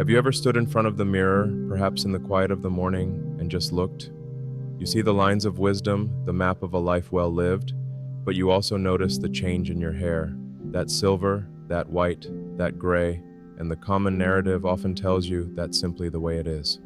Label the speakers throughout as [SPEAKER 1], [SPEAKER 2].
[SPEAKER 1] Have you ever stood in front of the mirror, perhaps in the quiet of the morning, and just looked? You see the lines of wisdom, the map of a life well lived, but you also notice the change in your hair, that silver, that white, that gray, and the common narrative often tells you that's simply the way it is.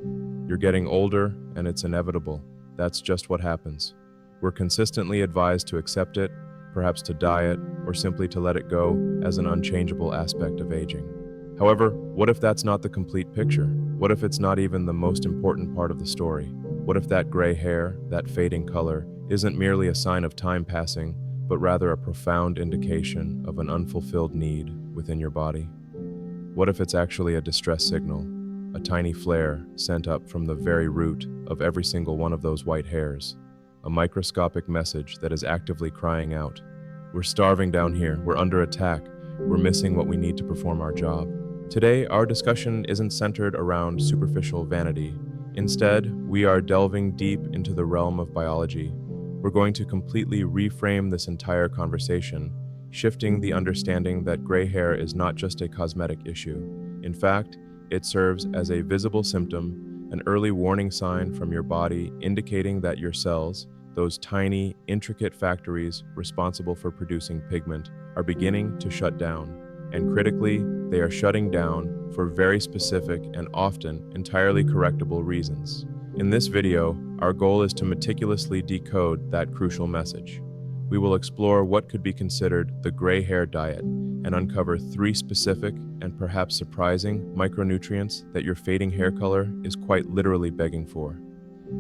[SPEAKER 1] You're getting older, and it's inevitable. That's just what happens. We're consistently advised to accept it, perhaps to dye it, or simply to let it go as an unchangeable aspect of aging. However, what if that's not the complete picture? What if it's not even the most important part of the story? What if that gray hair, that fading color, isn't merely a sign of time passing, but rather a profound indication of an unfulfilled need within your body? What if it's actually a distress signal, a tiny flare sent up from the very root of every single one of those white hairs, a microscopic message that is actively crying out, "We're starving down here, we're under attack, we're missing what we need to perform our job"? Today, our discussion isn't centered around superficial vanity. Instead, we are delving deep into the realm of biology. We're going to completely reframe this entire conversation, shifting the understanding that gray hair is not just a cosmetic issue. In fact, it serves as a visible symptom, an early warning sign from your body indicating that your cells, those tiny, intricate factories responsible for producing pigment, are beginning to shut down. And critically, they are shutting down for very specific and often entirely correctable reasons. In this video, our goal is to meticulously decode that crucial message. We will explore what could be considered the gray hair diet and uncover 3 specific and perhaps surprising micronutrients that your fading hair color is quite literally begging for.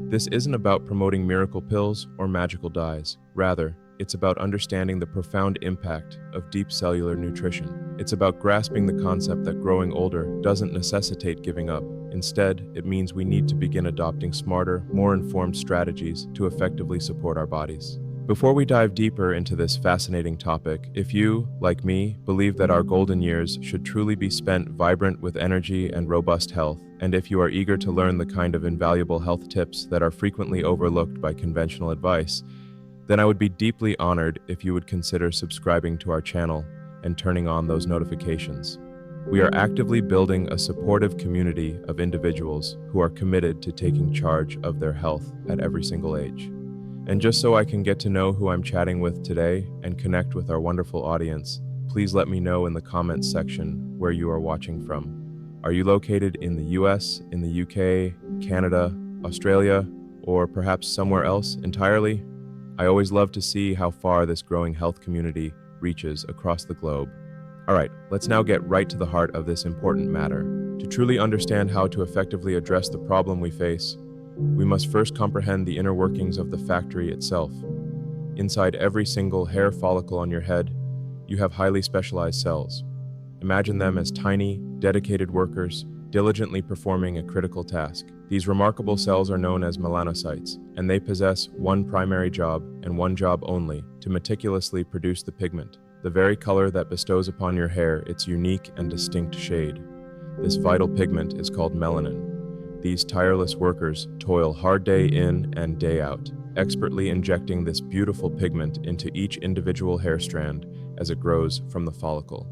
[SPEAKER 1] This isn't about promoting miracle pills or magical dyes. Rather, it's about understanding the profound impact of deep cellular nutrition. It's about grasping the concept that growing older doesn't necessitate giving up. Instead, it means we need to begin adopting smarter, more informed strategies to effectively support our bodies. Before we dive deeper into this fascinating topic, if you, like me, believe that our golden years should truly be spent vibrant with energy and robust health, and if you are eager to learn the kind of invaluable health tips that are frequently overlooked by conventional advice, then I would be deeply honored if you would consider subscribing to our channel and turning on those notifications. We are actively building a supportive community of individuals who are committed to taking charge of their health at every single age. And just so I can get to know who I'm chatting with today and connect with our wonderful audience, please let me know in the comments section where you are watching from. Are you located in the US, in the UK, Canada, Australia, or perhaps somewhere else entirely? I always love to see how far this growing health community reaches across the globe. All right, let's now get right to the heart of this important matter. To truly understand how to effectively address the problem we face, we must first comprehend the inner workings of the factory itself. Inside every single hair follicle on your head, you have highly specialized cells. Imagine them as tiny, dedicated workers, diligently performing a critical task. These remarkable cells are known as melanocytes, and they possess one primary job, and one job only, to meticulously produce the pigment, the very color that bestows upon your hair its unique and distinct shade. This vital pigment is called melanin. These tireless workers toil hard day in and day out, expertly injecting this beautiful pigment into each individual hair strand as it grows from the follicle.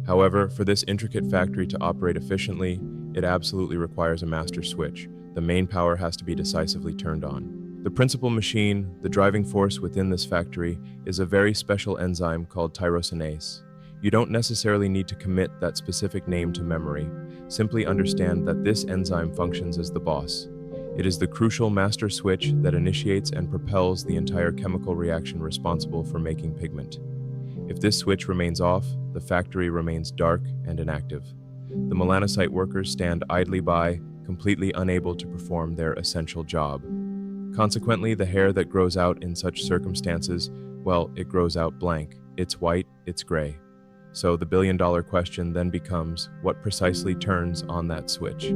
[SPEAKER 1] However, for this intricate factory to operate efficiently, it absolutely requires a master switch. The main power has to be decisively turned on. The principal machine, the driving force within this factory, is a very special enzyme called tyrosinase. You don't necessarily need to commit that specific name to memory. Simply understand that this enzyme functions as the boss. It is the crucial master switch that initiates and propels the entire chemical reaction responsible for making pigment. If this switch remains off, the factory remains dark and inactive. The melanocyte workers stand idly by, completely unable to perform their essential job. Consequently, the hair that grows out in such circumstances, well, it grows out blank. It's white, it's gray. So the billion-dollar question then becomes, what precisely turns on that switch?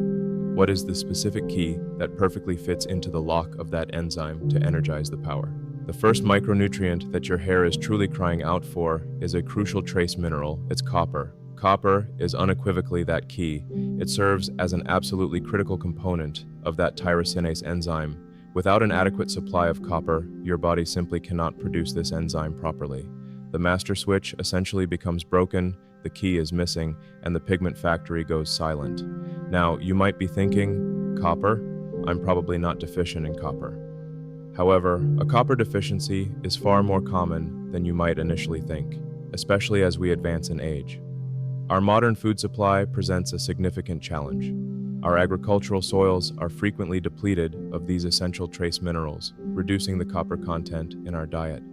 [SPEAKER 1] What is the specific key that perfectly fits into the lock of that enzyme to energize the power? The first micronutrient that your hair is truly crying out for is a crucial trace mineral. It's copper. Copper is unequivocally that key. It serves as an absolutely critical component of that tyrosinase enzyme. Without an adequate supply of copper, your body simply cannot produce this enzyme properly. The master switch essentially becomes broken, the key is missing and the pigment factory goes silent. Now, you might be thinking, copper? I'm probably not deficient in copper. However, a copper deficiency is far more common than you might initially think, especially as we advance in age. Our modern food supply presents a significant challenge. Our agricultural soils are frequently depleted of these essential trace minerals, reducing the copper content in our diet.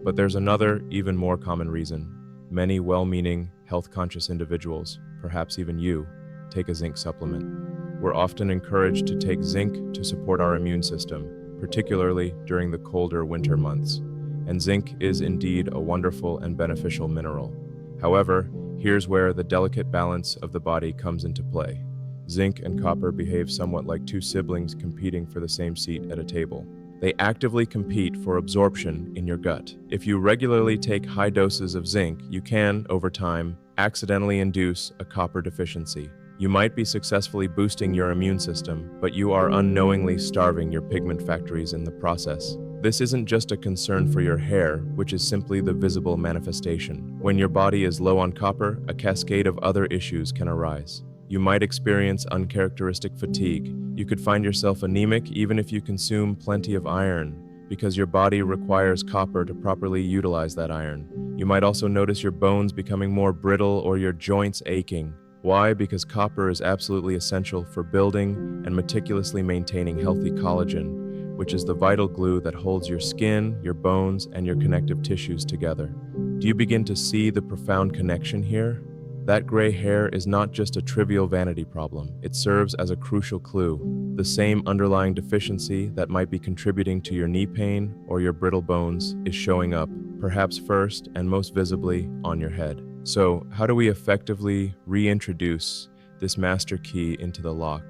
[SPEAKER 1] But there's another, even more common reason. Many well-meaning, health-conscious individuals, perhaps even you, take a zinc supplement. We're often encouraged to take zinc to support our immune system, particularly during the colder winter months. And zinc is indeed a wonderful and beneficial mineral. However, here's where the delicate balance of the body comes into play. Zinc and copper behave somewhat like two siblings competing for the same seat at a table. They actively compete for absorption in your gut. If you regularly take high doses of zinc, you can, over time, accidentally induce a copper deficiency. You might be successfully boosting your immune system, but you are unknowingly starving your pigment factories in the process. This isn't just a concern for your hair, which is simply the visible manifestation. When your body is low on copper, a cascade of other issues can arise. You might experience uncharacteristic fatigue. You could find yourself anemic even if you consume plenty of iron, because your body requires copper to properly utilize that iron. You might also notice your bones becoming more brittle or your joints aching. Why? Because copper is absolutely essential for building and meticulously maintaining healthy collagen, which is the vital glue that holds your skin, your bones, and your connective tissues together. Do you begin to see the profound connection here? That gray hair is not just a trivial vanity problem. It serves as a crucial clue. The same underlying deficiency that might be contributing to your knee pain or your brittle bones is showing up, perhaps first and most visibly, on your head. So, how do we effectively reintroduce this master key into the lock?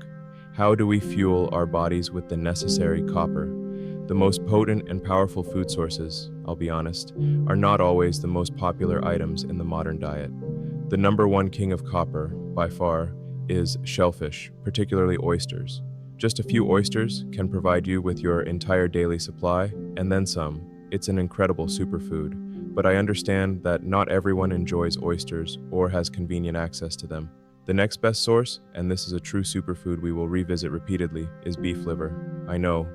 [SPEAKER 1] How do we fuel our bodies with the necessary copper? The most potent and powerful food sources, I'll be honest, are not always the most popular items in the modern diet. The number one king of copper, by far, is shellfish, particularly oysters. Just a few oysters can provide you with your entire daily supply, and then some. It's an incredible superfood, but I understand that not everyone enjoys oysters or has convenient access to them. The next best source, and this is a true superfood we will revisit repeatedly, is beef liver. I know,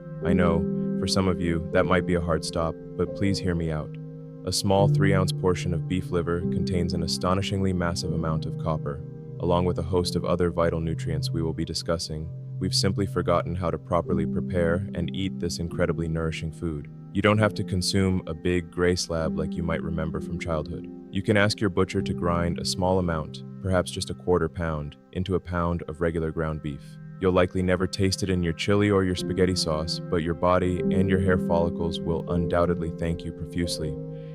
[SPEAKER 1] for some of you, that might be a hard stop, but please hear me out. A small 3-ounce portion of beef liver contains an astonishingly massive amount of copper. Along with a host of other vital nutrients we will be discussing, we've simply forgotten how to properly prepare and eat this incredibly nourishing food. You don't have to consume a big gray slab like you might remember from childhood. You can ask your butcher to grind a small amount, perhaps just a quarter pound, into a pound of regular ground beef. You'll likely never taste it in your chili or your spaghetti sauce, but your body and your hair follicles will undoubtedly thank you profusely.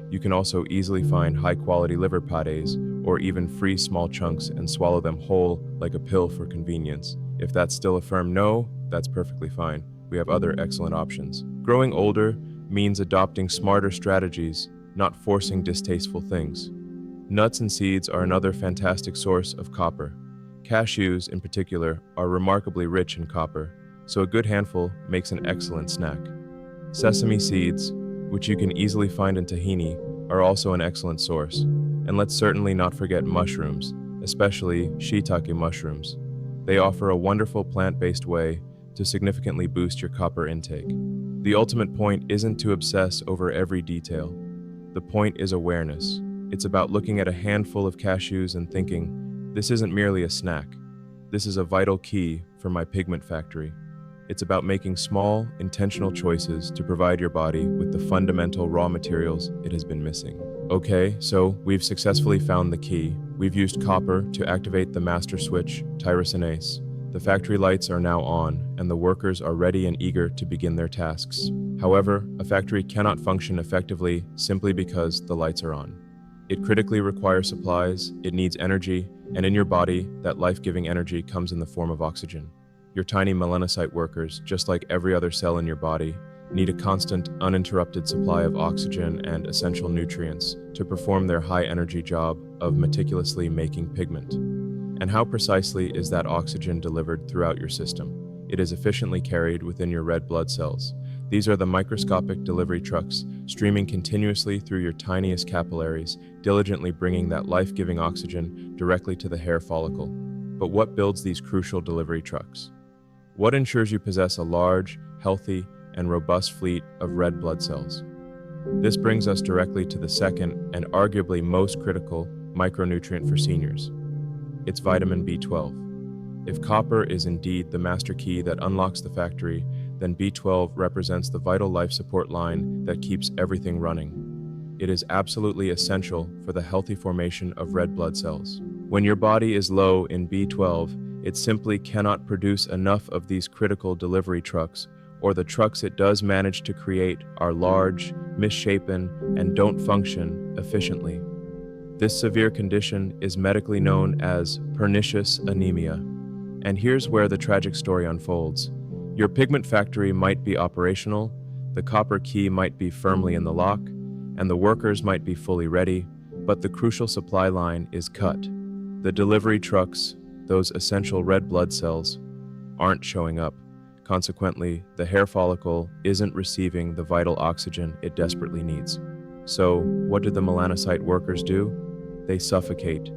[SPEAKER 1] You can also easily find high-quality liver pates or even freeze small chunks and swallow them whole like a pill for convenience. If that's still a firm no, that's perfectly fine. We have other excellent options. Growing older means adopting smarter strategies, not forcing distasteful things. Nuts and seeds are another fantastic source of copper. Cashews, in particular, are remarkably rich in copper, so a good handful makes an excellent snack. Sesame seeds, which you can easily find in tahini, are also an excellent source. And let's certainly not forget mushrooms, especially shiitake mushrooms. They offer a wonderful plant-based way to significantly boost your copper intake. The ultimate point isn't to obsess over every detail. The point is awareness. It's about looking at a handful of cashews and thinking, this isn't merely a snack. This is a vital key for my pigment factory. It's about making small, intentional choices to provide your body with the fundamental raw materials it has been missing. Okay, so we've successfully found the key. We've used copper to activate the master switch, tyrosinase. The factory lights are now on, and the workers are ready and eager to begin their tasks. However, a factory cannot function effectively simply because the lights are on. It critically requires supplies, it needs energy, and in your body, that life-giving energy comes in the form of oxygen. Your tiny melanocyte workers, just like every other cell in your body, need a constant, uninterrupted supply of oxygen and essential nutrients to perform their high-energy job of meticulously making pigment. And how precisely is that oxygen delivered throughout your system? It is efficiently carried within your red blood cells. These are the microscopic delivery trucks, streaming continuously through your tiniest capillaries, diligently bringing that life-giving oxygen directly to the hair follicle. But what builds these crucial delivery trucks? What ensures you possess a large, healthy, and robust fleet of red blood cells? This brings us directly to the second and arguably most critical micronutrient for seniors. It's vitamin B12. If copper is indeed the master key that unlocks the factory, then B12 represents the vital life support line that keeps everything running. It is absolutely essential for the healthy formation of red blood cells. When your body is low in B12, it simply cannot produce enough of these critical delivery trucks, or the trucks it does manage to create are large, misshapen, and don't function efficiently. This severe condition is medically known as pernicious anemia. And here's where the tragic story unfolds. Your pigment factory might be operational, the copper key might be firmly in the lock, and the workers might be fully ready, but the crucial supply line is cut. The delivery trucks, those essential red blood cells, aren't showing up. Consequently, the hair follicle isn't receiving the vital oxygen it desperately needs. So, what do the melanocyte workers do? They suffocate.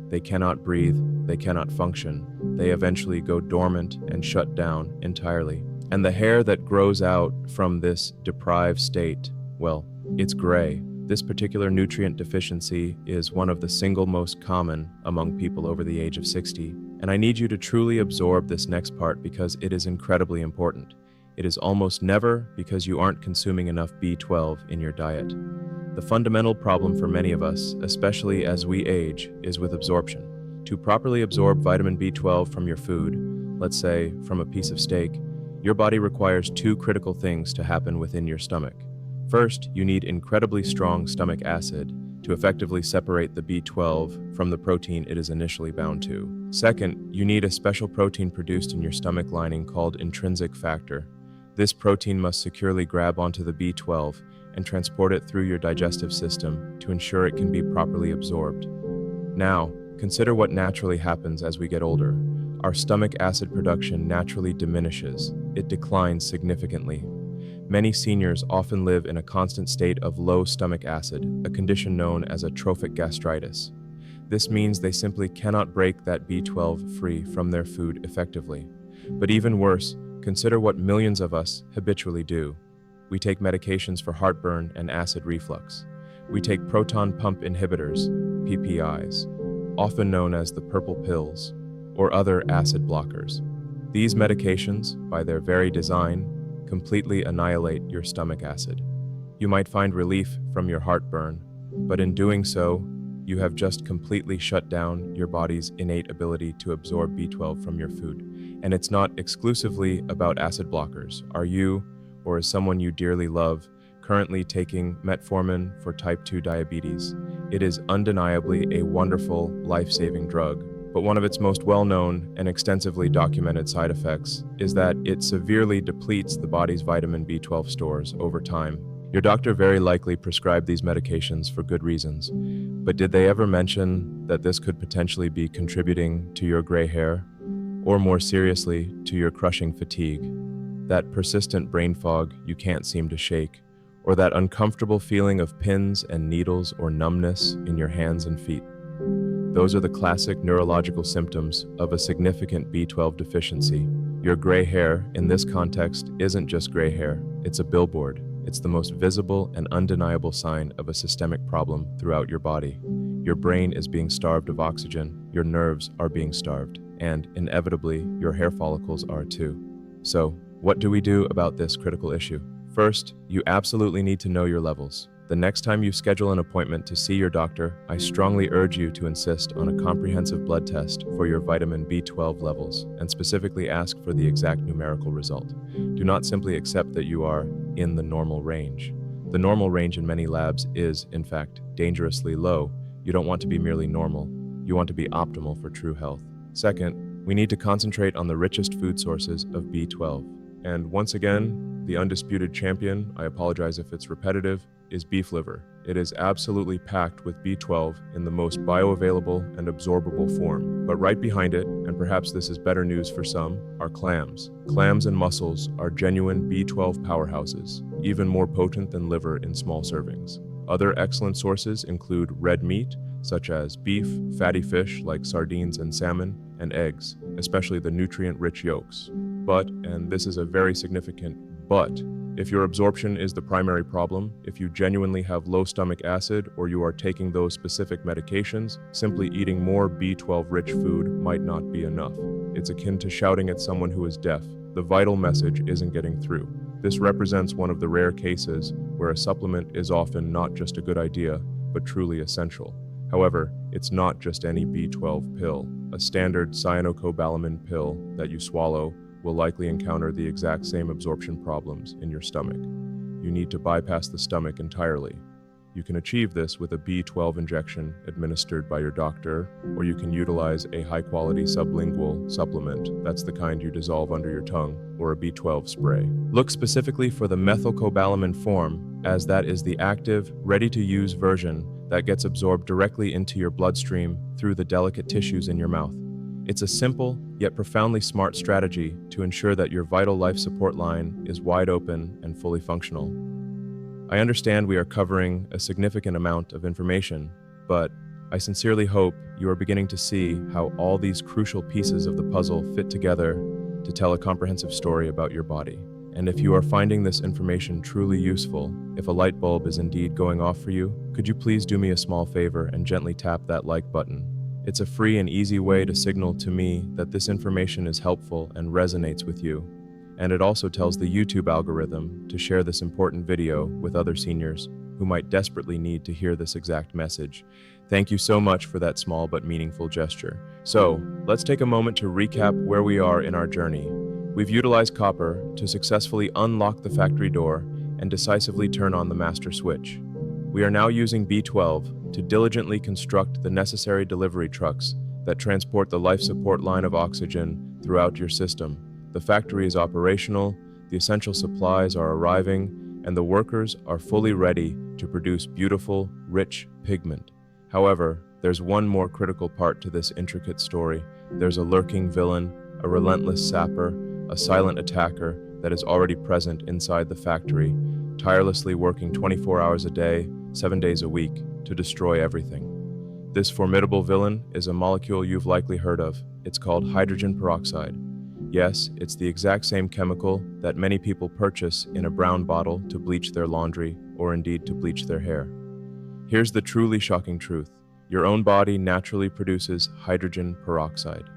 [SPEAKER 1] They cannot breathe. They cannot function. They eventually go dormant and shut down entirely. And the hair that grows out from this deprived state, well, it's gray. This particular nutrient deficiency is one of the single most common among people over the age of 60. And I need you to truly absorb this next part because it is incredibly important. It is almost never because you aren't consuming enough B12 in your diet. The fundamental problem for many of us, especially as we age, is with absorption. To properly absorb vitamin B12 from your food, let's say from a piece of steak, your body requires two critical things to happen within your stomach. First, you need incredibly strong stomach acid to effectively separate the B12 from the protein it is initially bound to. Second, you need a special protein produced in your stomach lining called intrinsic factor. This protein must securely grab onto the B12 and transport it through your digestive system to ensure it can be properly absorbed. Now, consider what naturally happens as we get older. Our stomach acid production naturally diminishes. It declines significantly. Many seniors often live in a constant state of low stomach acid, a condition known as atrophic gastritis. This means they simply cannot break that B12 free from their food effectively. But even worse, consider what millions of us habitually do. We take medications for heartburn and acid reflux. We take proton pump inhibitors, PPIs, often known as the purple pills, or other acid blockers. These medications, by their very design, completely annihilate your stomach acid. You might find relief from your heartburn, but in doing so, you have just completely shut down your body's innate ability to absorb B12 from your food. And it's not exclusively about acid blockers. Are you, or is someone you dearly love, currently taking metformin for type 2 diabetes? It is undeniably a wonderful, life-saving drug, but one of its most well-known and extensively documented side effects is that it severely depletes the body's vitamin B12 stores over time. Your doctor very likely prescribed these medications for good reasons, but did they ever mention that this could potentially be contributing to your gray hair, or more seriously, to your crushing fatigue, that persistent brain fog you can't seem to shake, or that uncomfortable feeling of pins and needles or numbness in your hands and feet? Those are the classic neurological symptoms of a significant B12 deficiency. Your gray hair, in this context, isn't just gray hair, it's a billboard. It's the most visible and undeniable sign of a systemic problem throughout your body. Your brain is being starved of oxygen, your nerves are being starved, and inevitably, your hair follicles are too. So, what do we do about this critical issue? First, you absolutely need to know your levels. The next time you schedule an appointment to see your doctor, I strongly urge you to insist on a comprehensive blood test for your vitamin B12 levels and specifically ask for the exact numerical result. Do not simply accept that you are in the normal range. The normal range in many labs is, in fact, dangerously low. You don't want to be merely normal. You want to be optimal for true health. Second, we need to concentrate on the richest food sources of B12. And once again, the undisputed champion, I apologize if it's repetitive, is beef liver. It is absolutely packed with B12 in the most bioavailable and absorbable form. But right behind it, and perhaps this is better news for some, are clams. Clams and mussels are genuine B12 powerhouses, even more potent than liver in small servings. Other excellent sources include red meat, such as beef, fatty fish like sardines and salmon, and eggs, especially the nutrient-rich yolks. But, and this is a very significant but, if your absorption is the primary problem, if you genuinely have low stomach acid or you are taking those specific medications, simply eating more B12-rich food might not be enough. It's akin to shouting at someone who is deaf. The vital message isn't getting through. This represents one of the rare cases where a supplement is often not just a good idea, but truly essential. However, it's not just any B12 pill. A standard cyanocobalamin pill that you swallow will likely encounter the exact same absorption problems in your stomach. You need to bypass the stomach entirely. You can achieve this with a B12 injection administered by your doctor, or you can utilize a high-quality sublingual supplement, that's the kind you dissolve under your tongue, or a B12 spray. Look specifically for the methylcobalamin form, as that is the active, ready-to-use version that gets absorbed directly into your bloodstream through the delicate tissues in your mouth. It's a simple, yet profoundly smart strategy to ensure that your vital life support line is wide open and fully functional. I understand we are covering a significant amount of information, but I sincerely hope you are beginning to see how all these crucial pieces of the puzzle fit together to tell a comprehensive story about your body. And if you are finding this information truly useful, if a light bulb is indeed going off for you, could you please do me a small favor and gently tap that like button? It's a free and easy way to signal to me that this information is helpful and resonates with you. And it also tells the YouTube algorithm to share this important video with other seniors who might desperately need to hear this exact message. Thank you so much for that small but meaningful gesture. So, let's take a moment to recap where we are in our journey. We've utilized copper to successfully unlock the factory door and decisively turn on the master switch. We are now using B12 to diligently construct the necessary delivery trucks that transport the life support line of oxygen throughout your system. The factory is operational, the essential supplies are arriving, and the workers are fully ready to produce beautiful, rich pigment. However, there's one more critical part to this intricate story. There's a lurking villain, a relentless sapper, a silent attacker that is already present inside the factory, tirelessly working 24 hours a day, 7 days a week, to destroy everything. This formidable villain is a molecule you've likely heard of. It's called hydrogen peroxide. Yes, it's the exact same chemical that many people purchase in a brown bottle to bleach their laundry or indeed to bleach their hair. Here's the truly shocking truth. Your own body naturally produces hydrogen peroxide.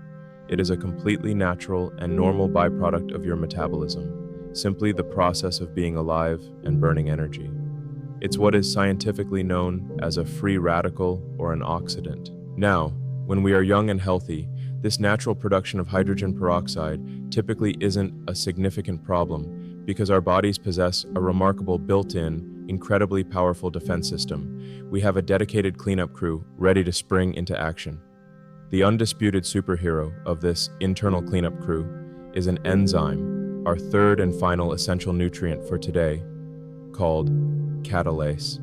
[SPEAKER 1] It is a completely natural and normal byproduct of your metabolism, simply the process of being alive and burning energy. It's what is scientifically known as a free radical or an oxidant. Now, when we are young and healthy, this natural production of hydrogen peroxide typically isn't a significant problem because our bodies possess a remarkable built-in, incredibly powerful defense system. We have a dedicated cleanup crew ready to spring into action. The undisputed superhero of this internal cleanup crew is an enzyme, our third and final essential nutrient for today, called catalase.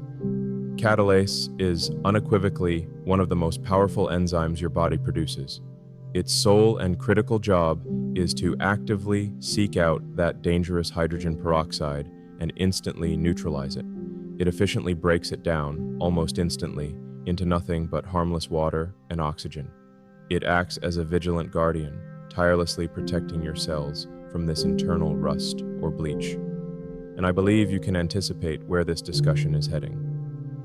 [SPEAKER 1] Catalase is unequivocally one of the most powerful enzymes your body produces. Its sole and critical job is to actively seek out that dangerous hydrogen peroxide and instantly neutralize it. It efficiently breaks it down, almost instantly, into nothing but harmless water and oxygen. It acts as a vigilant guardian, tirelessly protecting your cells from this internal rust or bleach. And I believe you can anticipate where this discussion is heading.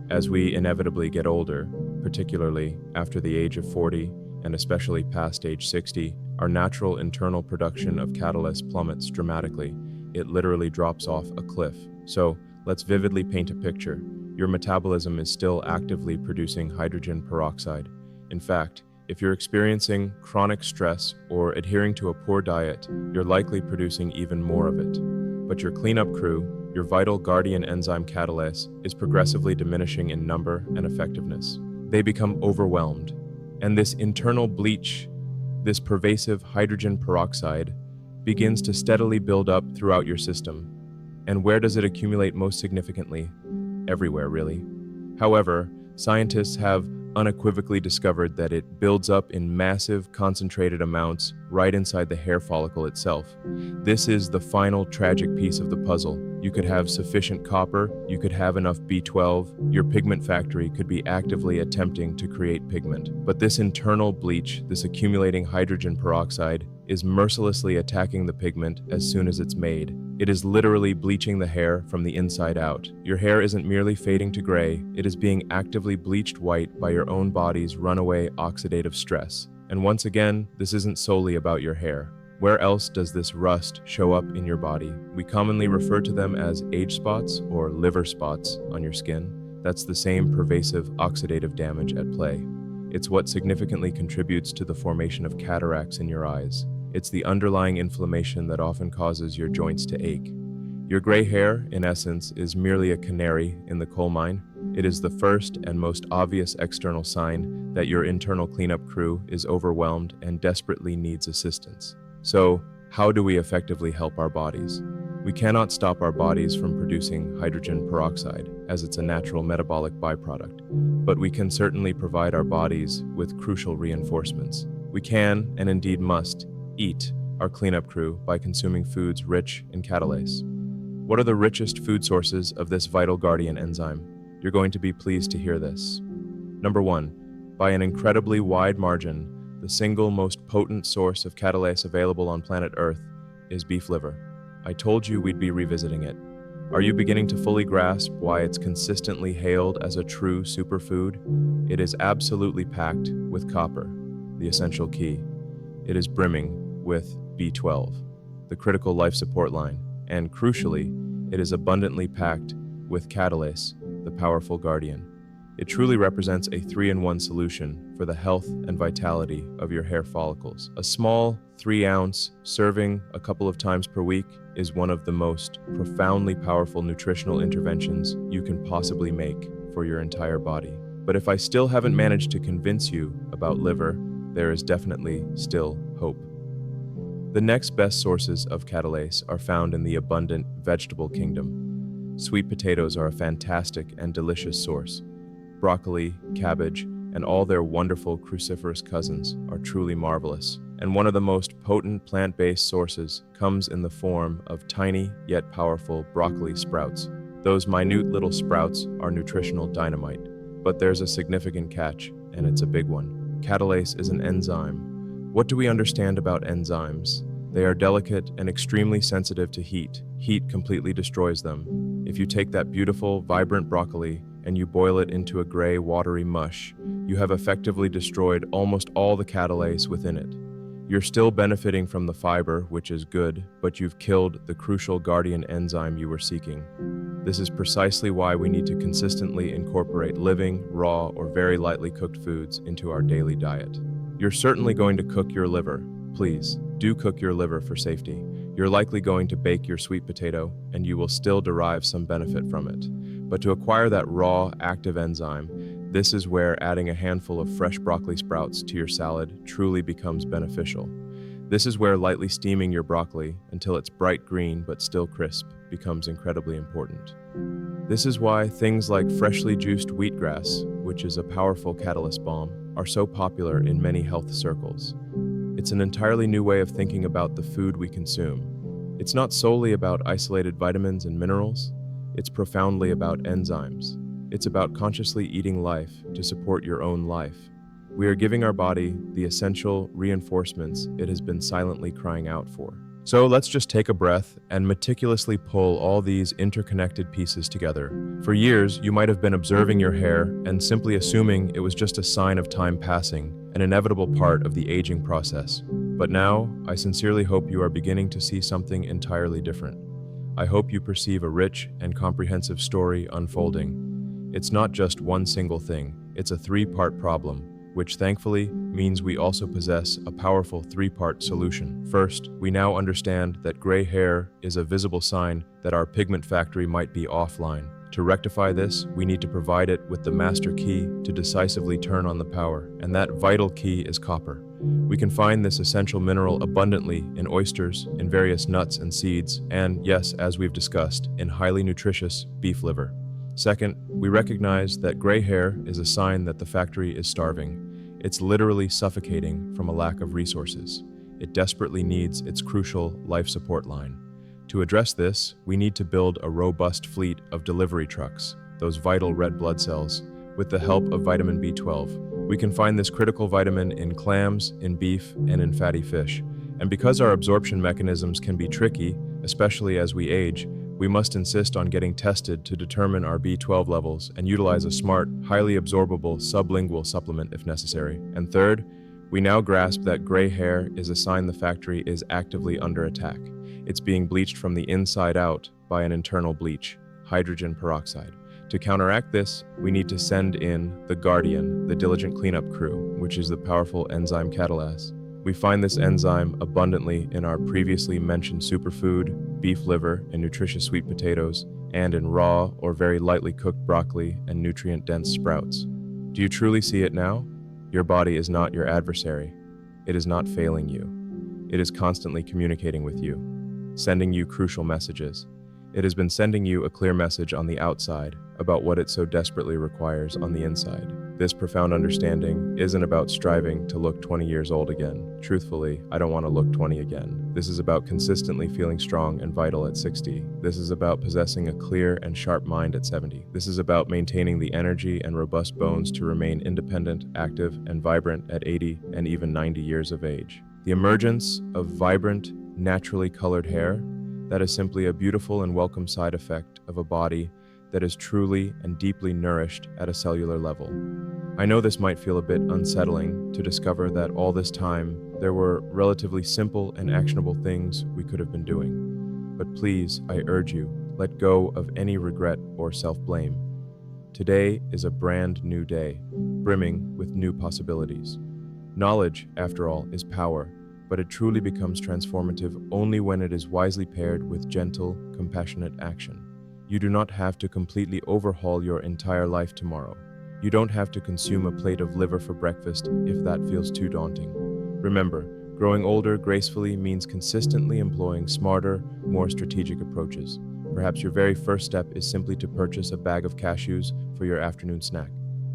[SPEAKER 1] As we inevitably get older, particularly after the age of 40 and especially past age 60, our natural internal production of catalase plummets dramatically. It literally drops off a cliff. So let's vividly paint a picture. Your metabolism is still actively producing hydrogen peroxide. In fact, if you're experiencing chronic stress or adhering to a poor diet, you're likely producing even more of it. But your cleanup crew, your vital guardian enzyme catalase, is progressively diminishing in number and effectiveness. They become overwhelmed. And this internal bleach, this pervasive hydrogen peroxide, begins to steadily build up throughout your system. And where does it accumulate most significantly? Everywhere, really. However, scientists have unequivocally discovered that it builds up in massive, concentrated amounts right inside the hair follicle itself. This is the final tragic piece of the puzzle. You could have sufficient copper, you could have enough B12, your pigment factory could be actively attempting to create pigment. But this internal bleach, this accumulating hydrogen peroxide, is mercilessly attacking the pigment as soon as it's made. It is literally bleaching the hair from the inside out. Your hair isn't merely fading to gray, it is being actively bleached white by your own body's runaway oxidative stress. And once again, this isn't solely about your hair. Where else does this rust show up in your body? We commonly refer to them as age spots or liver spots on your skin. That's the same pervasive oxidative damage at play. It's what significantly contributes to the formation of cataracts in your eyes. It's the underlying inflammation that often causes your joints to ache. Your gray hair, in essence, is merely a canary in the coal mine. It is the first and most obvious external sign that your internal cleanup crew is overwhelmed and desperately needs assistance. So, how do we effectively help our bodies? We cannot stop our bodies from producing hydrogen peroxide, as it's a natural metabolic byproduct, but we can certainly provide our bodies with crucial reinforcements. We can, and indeed must, eat our cleanup crew by consuming foods rich in catalase. What are the richest food sources of this vital guardian enzyme? You're going to be pleased to hear this. Number 1, by an incredibly wide margin, the single most potent source of catalase available on planet Earth is beef liver. I told you we'd be revisiting it. Are you beginning to fully grasp why it's consistently hailed as a true superfood? It is absolutely packed with copper, the essential key. It is brimming with B12, the critical life support line, and crucially, it is abundantly packed with catalase, the powerful guardian. It truly represents a 3-in-1 solution for the health and vitality of your hair follicles. A small 3-ounce serving a couple of times per week is one of the most profoundly powerful nutritional interventions you can possibly make for your entire body. But if I still haven't managed to convince you about liver, there is definitely still hope. The next best sources of catalase are found in the abundant vegetable kingdom. Sweet potatoes are a fantastic and delicious source. Broccoli, cabbage, and all their wonderful cruciferous cousins are truly marvelous. And one of the most potent plant-based sources comes in the form of tiny yet powerful broccoli sprouts. Those minute little sprouts are nutritional dynamite. But there's a significant catch, and it's a big one. Catalase is an enzyme. What do we understand about enzymes? They are delicate and extremely sensitive to heat. Heat completely destroys them. If you take that beautiful, vibrant broccoli and you boil it into a gray, watery mush, you have effectively destroyed almost all the catalase within it. You're still benefiting from the fiber, which is good, but you've killed the crucial guardian enzyme you were seeking. This is precisely why we need to consistently incorporate living, raw, or very lightly cooked foods into our daily diet. You're certainly going to cook your liver. Please, do cook your liver for safety. You're likely going to bake your sweet potato, and you will still derive some benefit from it. But to acquire that raw, active enzyme, this is where adding a handful of fresh broccoli sprouts to your salad truly becomes beneficial. This is where lightly steaming your broccoli until it's bright green but still crisp becomes incredibly important. This is why things like freshly juiced wheatgrass, which is a powerful catalyst balm, are so popular in many health circles. It's an entirely new way of thinking about the food we consume. It's not solely about isolated vitamins and minerals, it's profoundly about enzymes. It's about consciously eating life to support your own life. We are giving our body the essential reinforcements it has been silently crying out for. So let's just take a breath and meticulously pull all these interconnected pieces together. For years, you might have been observing your hair and simply assuming it was just a sign of time passing, an inevitable part of the aging process. But now, I sincerely hope you are beginning to see something entirely different. I hope you perceive a rich and comprehensive story unfolding. It's not just one single thing, it's a 3-part problem, which thankfully means we also possess a powerful 3-part solution. First, we now understand that gray hair is a visible sign that our pigment factory might be offline. To rectify this, we need to provide it with the master key to decisively turn on the power, and that vital key is copper. We can find this essential mineral abundantly in oysters, in various nuts and seeds, and yes, as we've discussed, in highly nutritious beef liver. Second, we recognize that gray hair is a sign that the factory is starving. It's literally suffocating from a lack of resources. It desperately needs its crucial life support line. To address this, we need to build a robust fleet of delivery trucks, those vital red blood cells, with the help of vitamin B12. We can find this critical vitamin in clams, in beef, and in fatty fish. And because our absorption mechanisms can be tricky, especially as we age, we must insist on getting tested to determine our B12 levels and utilize a smart, highly absorbable sublingual supplement if necessary. And third, we now grasp that gray hair is a sign the factory is actively under attack. It's being bleached from the inside out by an internal bleach, hydrogen peroxide. To counteract this, we need to send in the Guardian, the diligent cleanup crew, which is the powerful enzyme catalase. We find this enzyme abundantly in our previously mentioned superfood, beef liver, and nutritious sweet potatoes, and in raw or very lightly cooked broccoli and nutrient-dense sprouts. Do you truly see it now? Your body is not your adversary. It is not failing you. It is constantly communicating with you, sending you crucial messages. It has been sending you a clear message on the outside about what it so desperately requires on the inside. This profound understanding isn't about striving to look 20 years old again. Truthfully, I don't want to look 20 again. This is about consistently feeling strong and vital at 60. This is about possessing a clear and sharp mind at 70. This is about maintaining the energy and robust bones to remain independent, active, and vibrant at 80 and even 90 years of age. The emergence of vibrant, naturally colored hair, that is simply a beautiful and welcome side effect of a body that is truly and deeply nourished at a cellular level. I know this might feel a bit unsettling to discover that all this time there were relatively simple and actionable things we could have been doing. But please, I urge you, let go of any regret or self-blame. Today is a brand new day, brimming with new possibilities. Knowledge, after all, is power, but it truly becomes transformative only when it is wisely paired with gentle, compassionate action. You do not have to completely overhaul your entire life tomorrow. You don't have to consume a plate of liver for breakfast if that feels too daunting. Remember, growing older gracefully means consistently employing smarter, more strategic approaches. Perhaps your very first step is simply to purchase a bag of cashews for your afternoon snack.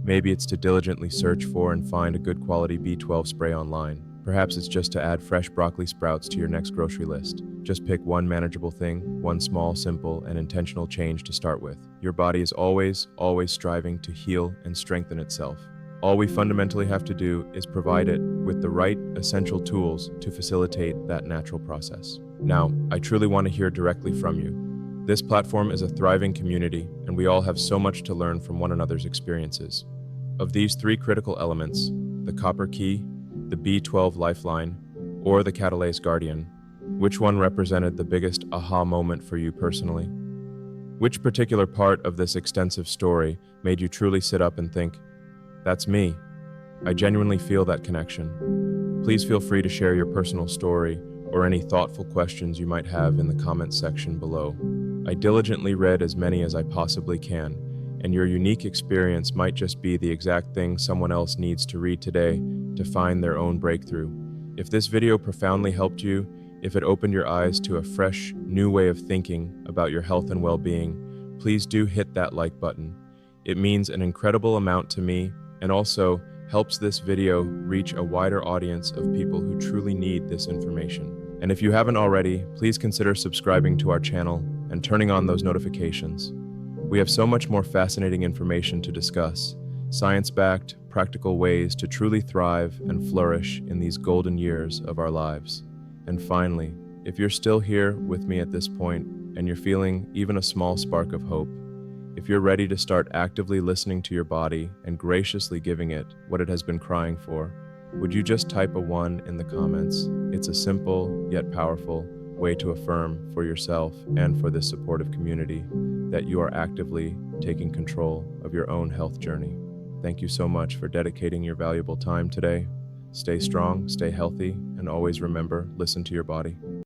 [SPEAKER 1] Maybe it's to diligently search for and find a good quality B12 spray online. Perhaps it's just to add fresh broccoli sprouts to your next grocery list. Just pick one manageable thing, one small, simple, and intentional change to start with. Your body is always striving to heal and strengthen itself. All we fundamentally have to do is provide it with the right essential tools to facilitate that natural process. Now, I truly want to hear directly from you. This platform is a thriving community, and we all have so much to learn from one another's experiences. Of these three critical elements, the copper key, the B12 lifeline, or the catalase guardian, which one represented the biggest aha moment for you personally? Which particular part of this extensive story made you truly sit up and think, that's me? I genuinely feel that connection. Please feel free to share your personal story or any thoughtful questions you might have in the comments section below. I diligently read as many as I possibly can, and your unique experience might just be the exact thing someone else needs to read today to find their own breakthrough. If this video profoundly helped you, if it opened your eyes to a fresh, new way of thinking about your health and well-being, please do hit that like button. It means an incredible amount to me and also helps this video reach a wider audience of people who truly need this information. And if you haven't already, please consider subscribing to our channel and turning on those notifications. We have so much more fascinating information to discuss, science-backed, practical ways to truly thrive and flourish in these golden years of our lives. And finally, if you're still here with me at this point and you're feeling even a small spark of hope, if you're ready to start actively listening to your body and graciously giving it what it has been crying for, would you just type a 1 in the comments? It's a simple yet powerful way to affirm for yourself and for this supportive community that you are actively taking control of your own health journey. Thank you so much for dedicating your valuable time today. Stay strong, stay healthy, and always remember, listen to your body.